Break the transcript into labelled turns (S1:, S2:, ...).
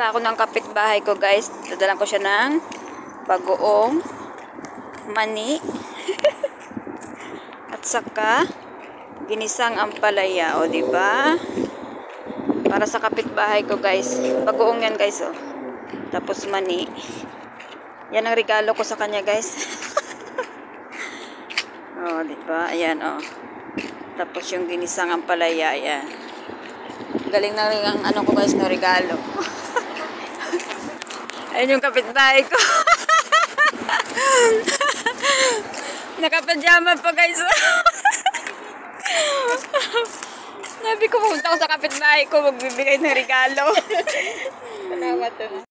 S1: pa ako ng kapitbahay ko, guys. Dadalan ko siya ng bagoong mani. At saka ginisang ampalaya, o di ba? Para sa kapitbahay ko, guys. Bagoong yan, guys, oh. Tapos mani. Yan ang regalo ko sa kanya, guys. Oh, di ba? Ayan, oh. Tapos yung ginisang ampalaya, ayan. Galing na rin ang ano ko, guys, na regalo. Ayun yung kapitbahay ko. Nakapajama pa, guys. Sabi ko, pumunta ko sa kapitbahay ko, magbibigay ng regalo. Salamat.